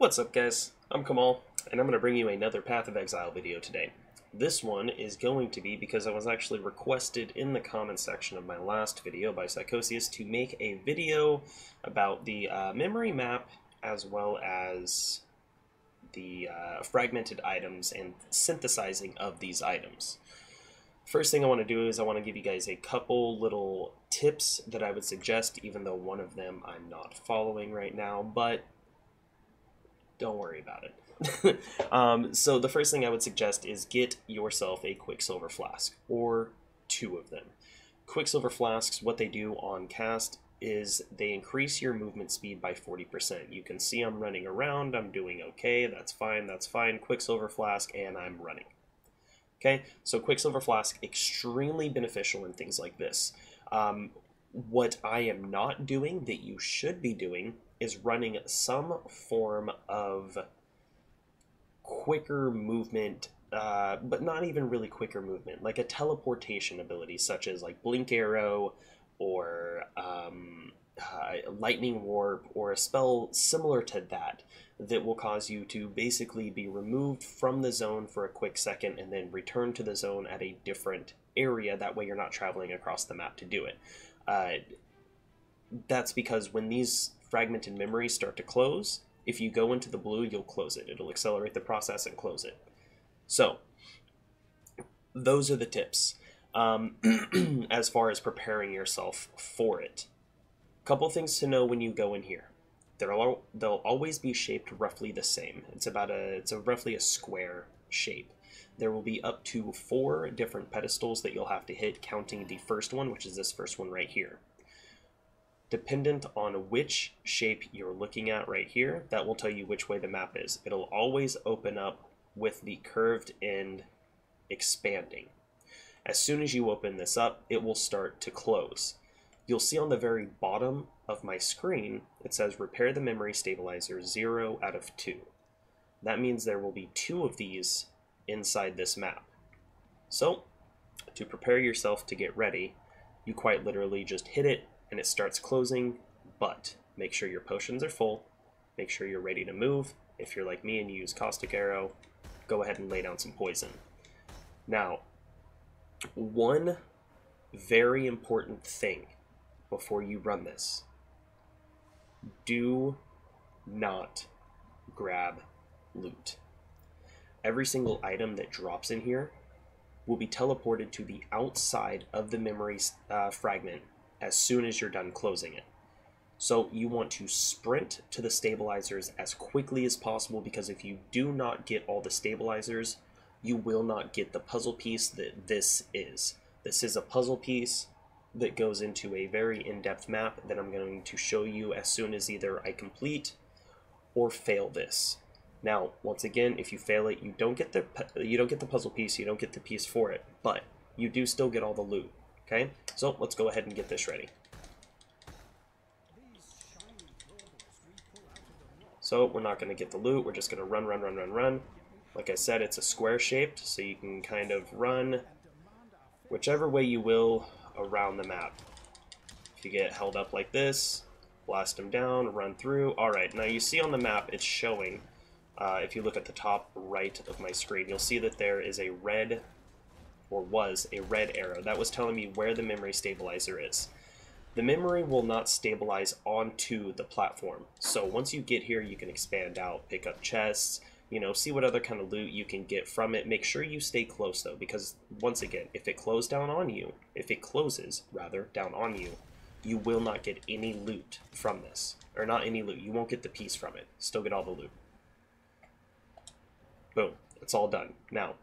What's up, guys? I'm Kamal, and I'm going to bring you another Path of Exile video today. This one is going to be because I was actually requested in the comment section of my last video by Psychosius to make a video about the memory map as well as the fragmented items and synthesizing of these items. First thing I want to do is I want to give you guys a couple little tips that I would suggest, even though one of them I'm not following right now, but don't worry about it. So the first thing I would suggest is get yourself a Quicksilver Flask, or two of them. Quicksilver Flasks, what they do on cast is they increase your movement speed by 40%. You can see I'm running around, I'm doing okay, that's fine. Quicksilver Flask, and I'm running. Okay, so Quicksilver Flask, extremely beneficial in things like this. What I am not doing that you should be doing is running some form of quicker movement, but not even really quicker movement, like a teleportation ability such as like Blink Arrow or Lightning Warp, or a spell similar to that that will cause you to basically be removed from the zone for a quick second and then return to the zone at a different area. That way you're not traveling across the map to do it. That's because when these fragmented memories start to close, if you go into the blue, you'll close it. It'll accelerate the process and close it. So, those are the tips as far as preparing yourself for it. Couple things to know when you go in here. They'll always be shaped roughly the same. It's roughly a square shape. There will be up to 4 different pedestals that you'll have to hit, counting the first one, which is this first one right here. Dependent on which shape you're looking at right here, that will tell you which way the map is. It'll always open up with the curved end expanding. As soon as you open this up, it will start to close. You'll see on the very bottom of my screen, it says repair the memory stabilizer 0 out of 2. That means there will be 2 of these inside this map. So, to prepare yourself to get ready, you quite literally just hit it and it starts closing, but make sure your potions are full, make sure you're ready to move. If you're like me and you use Caustic Arrow, go ahead and lay down some poison. Now, one very important thing before you run this: do not grab loot. Every single item that drops in here will be teleported to the outside of the memory fragment as soon as you're done closing it. So you want to sprint to the stabilizers as quickly as possible, because if you do not get all the stabilizers, you will not get the puzzle piece that this is. This is a puzzle piece that goes into a very in-depth map that I'm going to show you as soon as either I complete or fail this. Now, once again, if you fail it, you don't get the puzzle piece, you don't get the piece for it, but you do still get all the loot. Okay, so let's go ahead and get this ready. So we're not going to get the loot, we're just going to run. Like I said, it's a square shaped, so you can kind of run whichever way you will around the map. If you get held up like this, blast them down, run through. Alright, now you see on the map it's showing, if you look at the top right of my screen, you'll see that there is a red, or was a red arrow. That was telling me where the memory stabilizer is. The memory will not stabilize onto the platform. So once you get here, you can expand out, pick up chests, see what other kind of loot you can get from it. Make sure you stay close though, because once again, if it closes down on you, you will not get any loot from this. Or not any loot, you won't get the piece from it. Still get all the loot. Boom, it's all done. Now,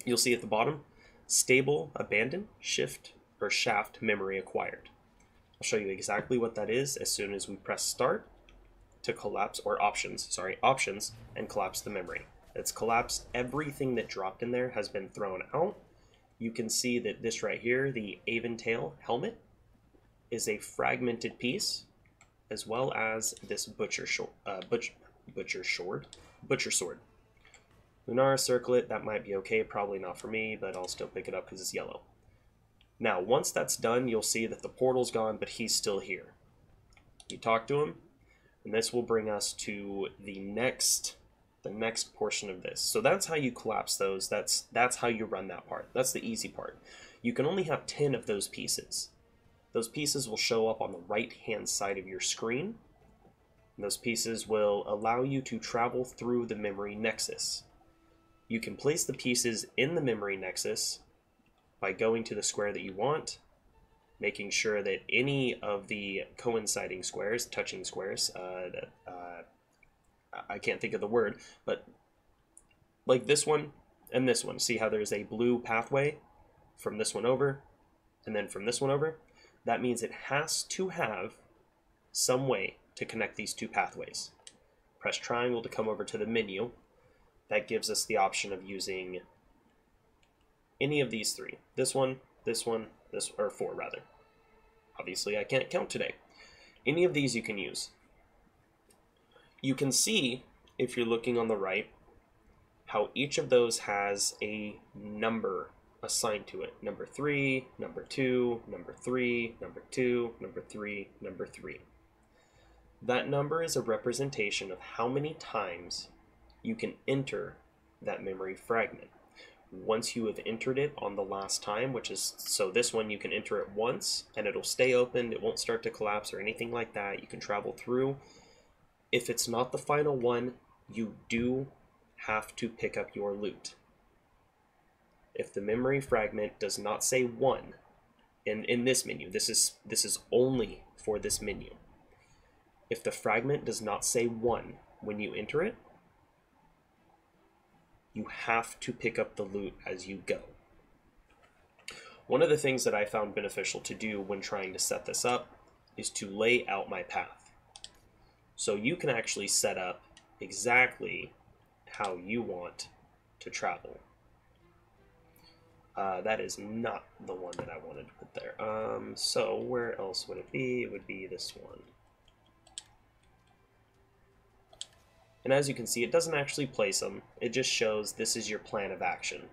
you'll see at the bottom, stable, abandoned, shift, or shaft memory acquired. I'll show you exactly what that is as soon as we press start to collapse, or options, and collapse the memory. It's collapsed. Everything that dropped in there has been thrown out. You can see that this right here, the Aventail helmet, is a fragmented piece, as well as this butcher sword. Lunara Circlet, that might be okay, probably not for me, but I'll still pick it up because it's yellow. Now, once that's done, you'll see that the portal's gone, but he's still here. You talk to him, And this will bring us to the next portion of this. So that's how you collapse those. That's how you run that part. That's the easy part. You can only have 10 of those pieces. Those pieces will show up on the right-hand side of your screen. And those pieces will allow you to travel through the Memory Nexus. You can place the pieces in the Memory Nexus by going to the square that you want, making sure that any of the coinciding squares, touching squares, I can't think of the word, but like this one and this one. See how there's a blue pathway from this one over and then from this one over? That means it has to have some way to connect these two pathways. Press triangle to come over to the menu. That gives us the option of using any of these three. This one, or four rather. Obviously I can't count today. Any of these you can use. You can see, if you're looking on the right, how each of those has a number assigned to it. Number 3, number 2, number 3, number 2, number 3, number 3. That number is a representation of how many times you can enter that memory fragment. Once you have entered it on the last time, which is, so this one you can enter it once and it'll stay open, it won't start to collapse or anything like that. You can travel through. If it's not the final one, you do have to pick up your loot. If the memory fragment does not say 1 in this menu, this is only for this menu. If the fragment does not say 1 when you enter it, you have to pick up the loot as you go. One of the things that I found beneficial to do when trying to set this up is to lay out my path. So you can actually set up exactly how you want to travel. That is not the one that I wanted to put there. So where else would it be? It would be this one. And as you can see, it doesn't actually place them. It just shows this is your plan of action.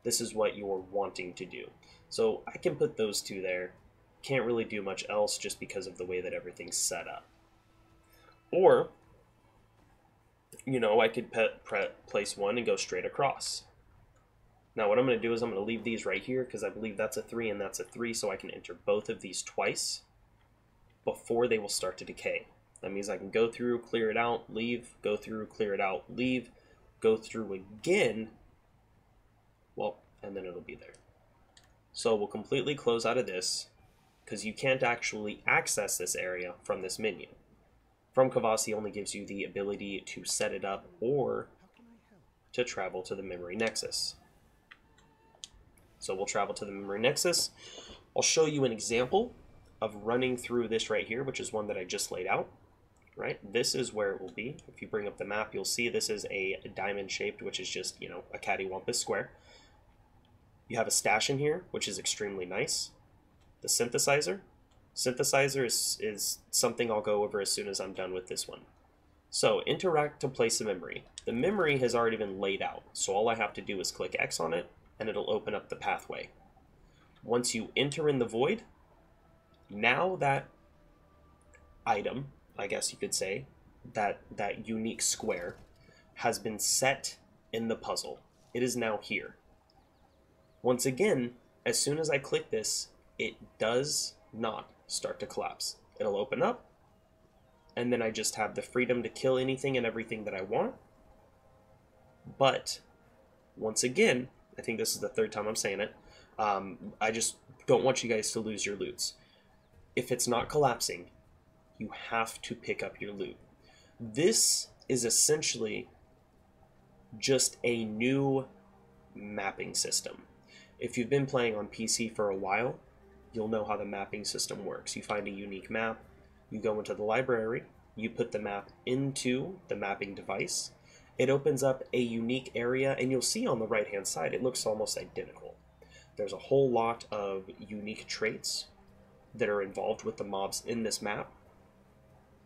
This is what you're wanting to do. So I can put those two there. Can't really do much else just because of the way that everything's set up. Or, you know, I could place one and go straight across. Now what I'm going to do is I'm going to leave these right here because I believe that's a 3 and that's a 3, so I can enter both of these twice before they will start to decay. That means I can go through, clear it out, leave, go through, clear it out, leave, go through again, well, and then it'll be there. So we'll completely close out of this because you can't actually access this area from this menu. From Kavasi only gives you the ability to set it up or to travel to the Memory Nexus. So we'll travel to the Memory Nexus. I'll show you an example of running through this right here, which is one that I just laid out. Right, this is where it will be. If you bring up the map, you'll see this is a diamond shaped, which is just, you know, a cattywampus square. You have a stash in here, which is extremely nice. The synthesizer. Synthesizer is something I'll go over as soon as I'm done with this one. So interact to place a memory. The memory has already been laid out, so all I have to do is click X on it, and it'll open up the pathway. Once you enter in the void, now that item, I guess you could say, that unique square has been set in the puzzle. It is now here. Once again, as soon as I click this, it does not start to collapse. It'll open up, and then I just have the freedom to kill anything and everything that I want. But, once again, I think this is the third time I'm saying it, I just don't want you guys to lose your loots. If it's not collapsing, you have to pick up your loot. This is essentially just a new mapping system. If you've been playing on PC for a while, you'll know how the mapping system works. You find a unique map, you go into the library, you put the map into the mapping device, it opens up a unique area, and you'll see on the right hand side it looks almost identical. There's a whole lot of unique traits that are involved with the mobs in this map,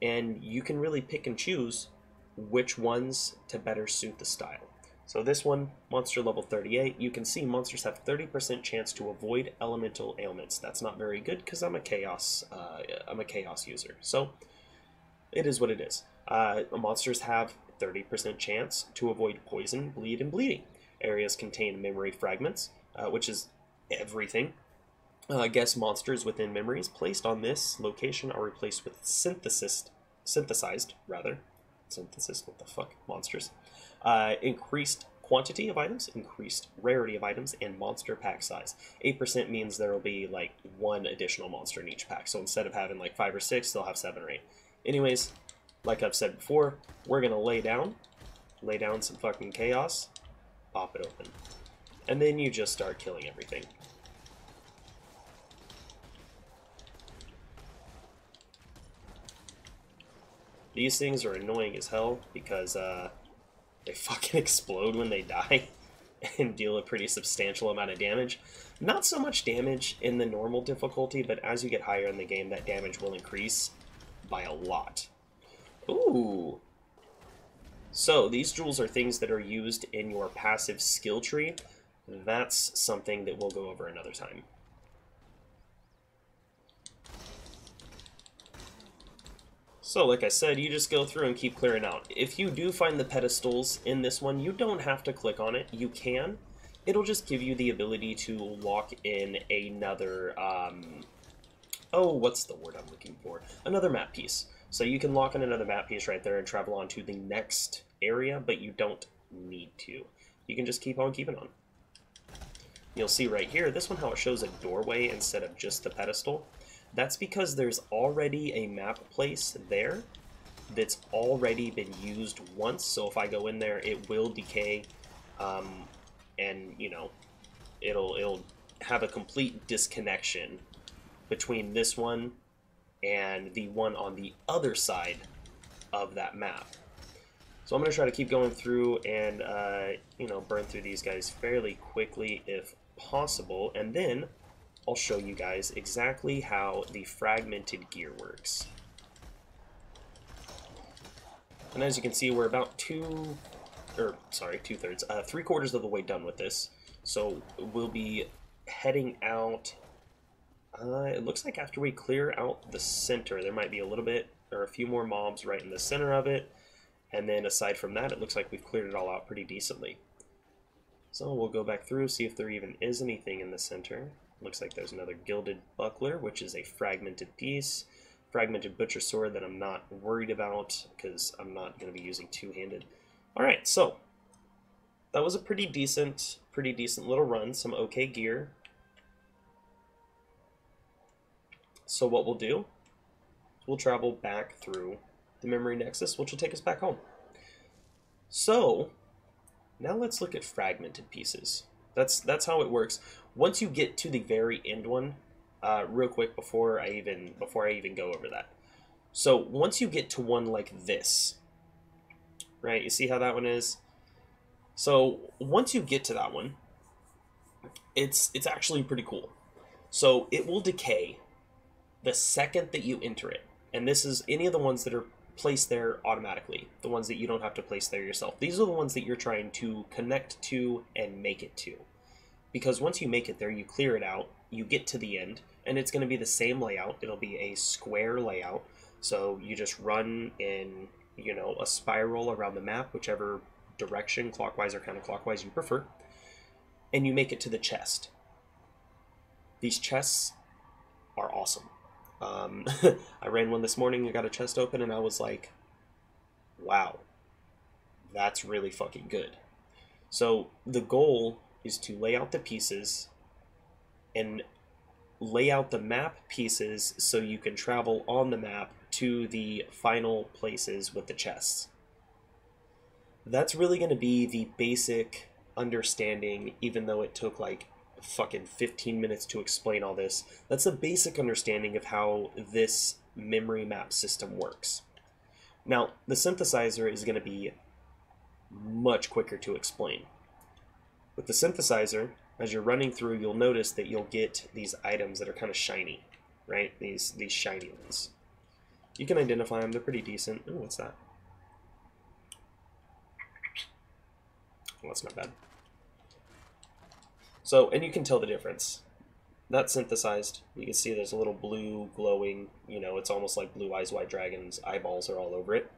and you can really pick and choose which ones to better suit the style. So this one, monster level 38, you can see monsters have 30% chance to avoid elemental ailments. That's not very good because I'm a chaos user. So it is what it is. Monsters have 30% chance to avoid poison, bleed, and bleeding. Areas contain memory fragments, which is everything. Guess monsters within memories placed on this location are replaced with synthesized, what the fuck, monsters. Increased quantity of items, increased rarity of items, and monster pack size. 8% means there will be like one additional monster in each pack. So instead of having like 5 or 6, they'll have 7 or 8. Anyways, like I've said before, we're gonna lay down some fucking chaos, pop it open, and then you just start killing everything. These things are annoying as hell because they fucking explode when they die and deal a pretty substantial amount of damage. Not so much damage in the normal difficulty, but as you get higher in the game, that damage will increase by a lot. Ooh. So these jewels are things that are used in your passive skill tree. That's something that we'll go over another time. So like I said, you just go through and keep clearing out. If you do find the pedestals in this one, you don't have to click on it. You can. It'll just give you the ability to lock in another, oh, what's the word I'm looking for? Another map piece. So you can lock in another map piece right there and travel on to the next area, but you don't need to. You can just keep on keeping on. You'll see right here, this one how it shows a doorway instead of just the pedestal. That's because there's already a map place there that's already been used once. So if I go in there, it will decay, and you know, it'll have a complete disconnection between this one and the one on the other side of that map. So I'm going to try to keep going through and you know, burn through these guys fairly quickly if possible, and then I'll show you guys exactly how the fragmented gear works. And as you can see, we're about 3/4 of the way done with this. So we'll be heading out, it looks like after we clear out the center, there might be a little bit, or a few more mobs right in the center of it. And then aside from that, it looks like we've cleared it all out pretty decently. So we'll go back through, see if there even is anything in the center. Looks like there's another gilded buckler, which is a fragmented piece. Fragmented butcher sword that I'm not worried about because I'm not going to be using two-handed. Alright, so that was a pretty decent little run. Some okay gear. So what we'll do, we'll travel back through the Memory Nexus, which will take us back home. So now let's look at fragmented pieces. That's how it works. Once you get to the very end one, real quick before I even go over that. So once you get to one like this, right? You see how that one is? So once you get to that one, it's actually pretty cool. So it will decay the second that you enter it. And this is any of the ones that are placed there automatically, the ones that you don't have to place there yourself. These are the ones that you're trying to connect to and make it to. Because once you make it there, you clear it out, you get to the end, and it's going to be the same layout. It'll be a square layout. So you just run in, you know, a spiral around the map, whichever direction, clockwise or counterclockwise, you prefer. And you make it to the chest. These chests are awesome. I ran one this morning, I got a chest open, and I was like, wow, that's really fucking good. So the goal is to lay out the pieces and lay out the map pieces so you can travel on the map to the final places with the chests. That's really going to be the basic understanding, even though it took like fucking 15 minutes to explain all this. That's a basic understanding of how this memory map system works. Now, the synthesizer is going to be much quicker to explain. With the synthesizer, as you're running through, you'll notice that you'll get these items that are kind of shiny, right? These shiny ones. You can identify them, they're pretty decent. Ooh, what's that? Well, that's not bad. So, and you can tell the difference. That's synthesized. You can see there's a little blue glowing, you know, it's almost like Blue Eyes White Dragon's eyeballs are all over it.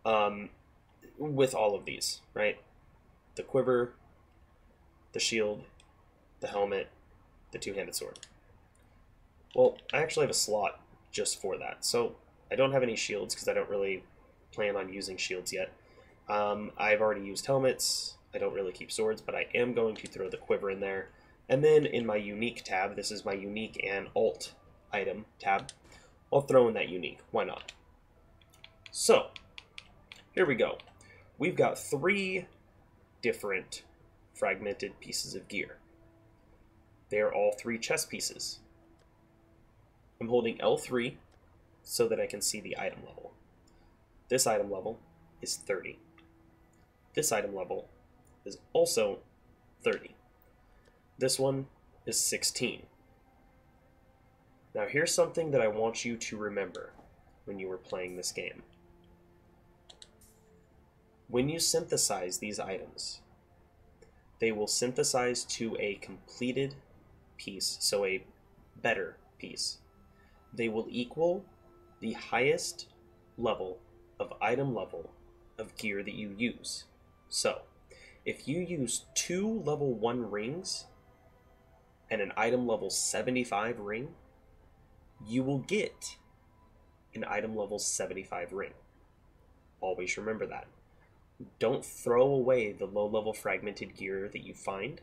with all of these, right? The quiver, the shield, the helmet, the two-handed sword. Well, I actually have a slot just for that. So I don't have any shields because I don't really plan on using shields yet. I've already used helmets. I don't really keep swords, but I am going to throw the quiver in there. And then in my unique tab, this is my unique and alt item tab, I'll throw in that unique. Why not? So, here we go. We've got 3 different fragmented pieces of gear. They are all 3 chess pieces. I'm holding L3 so that I can see the item level. This item level is 30. This item level is also 30. This one is 16. Now here's something that I want you to remember when you were playing this game. When you synthesize these items, they will synthesize to a completed piece, so a better piece. They will equal the highest level of item level of gear that you use. So, if you use 2 level 1 rings and an item level 75 ring, you will get an item level 75 ring. Always remember that. Don't throw away the low level fragmented gear that you find.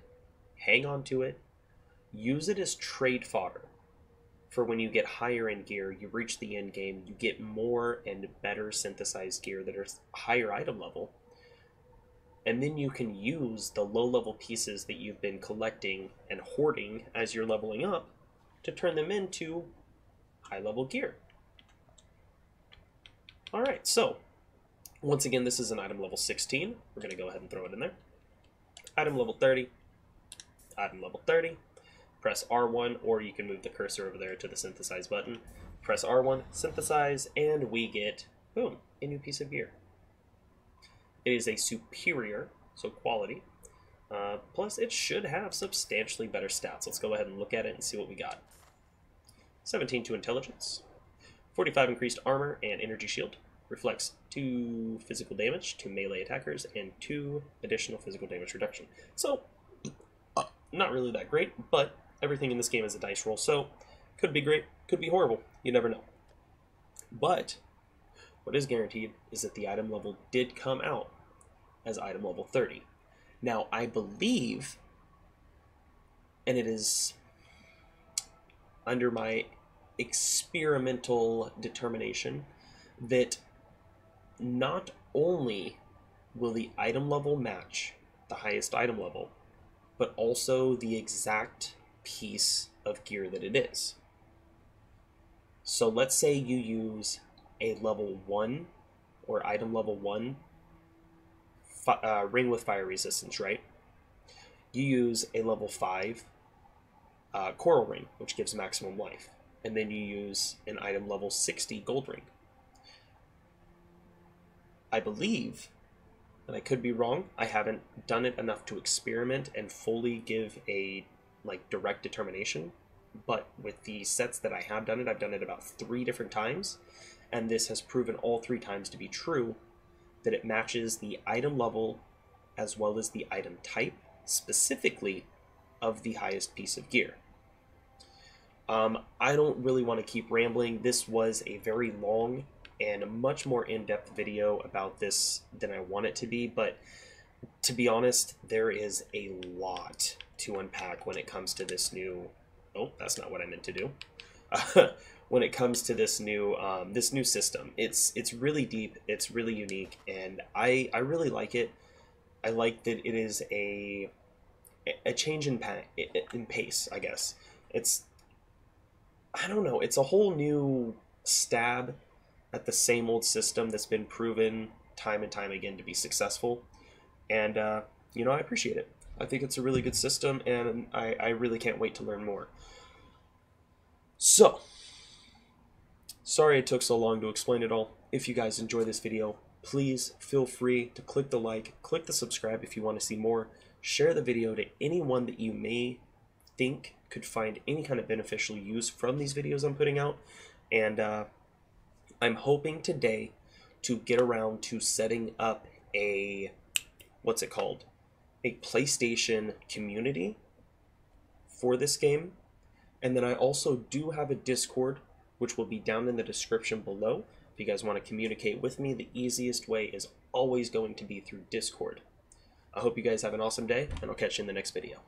Hang on to it. Use it as trade fodder for when you get higher end gear, you reach the end game, you get more and better synthesized gear that are higher item level. And then you can use the low level pieces that you've been collecting and hoarding as you're leveling up to turn them into high level gear. Alright, so once again, this is an item level 16. We're going to go ahead and throw it in there. Item level 30. Item level 30. Press R1, or you can move the cursor over there to the synthesize button. Press R1, synthesize, and we get, boom, a new piece of gear. It is a superior, so quality, plus it should have substantially better stats. Let's go ahead and look at it and see what we got. 17 to intelligence, 45 increased armor and energy shield, reflects 2 physical damage to melee attackers, and 2 additional physical damage reduction. So, not really that great, but everything in this game is a dice roll, so could be great, could be horrible, you never know. But what is guaranteed is that the item level did come out as item level 30. Now, I believe, and it is under my experimental determination, that not only will the item level match the highest item level, but also the exact piece of gear that it is. So let's say you use a level 1 or item level 1 ring with fire resistance, right? You use a level 5 coral ring, which gives maximum life, and then you use an item level 60 gold ring. I believe, and I could be wrong, I haven't done it enough to experiment and fully give a direct determination, but with the sets that I have done it, I've done it about 3 different times, and this has proven all 3 times to be true, that it matches the item level as well as the item type, specifically of the highest piece of gear. I don't really want to keep rambling. This was a very long and a much more in-depth video about this than I want it to be, but to be honest, there is a lot to unpack when it comes to this new... Oh, that's not what I meant to do. When it comes to this new system. It's really deep, it's really unique, and I really like it. I like that it is a change in pace, I guess. I don't know, it's a whole new stab at the same old system that's been proven time and time again to be successful. And, you know, I appreciate it. I think it's a really good system, and I really can't wait to learn more. So, sorry it took so long to explain it all. If you guys enjoy this video, please feel free to click the like, click the subscribe if you want to see more. Share the video to anyone that you may think could find any kind of beneficial use from these videos I'm putting out. And I'm hoping today to get around to setting up a, what's it called? A PlayStation community for this game. And then I also do have a Discord, which will be down in the description below. If you guys want to communicate with me, the easiest way is always going to be through Discord. I hope you guys have an awesome day, and I'll catch you in the next video.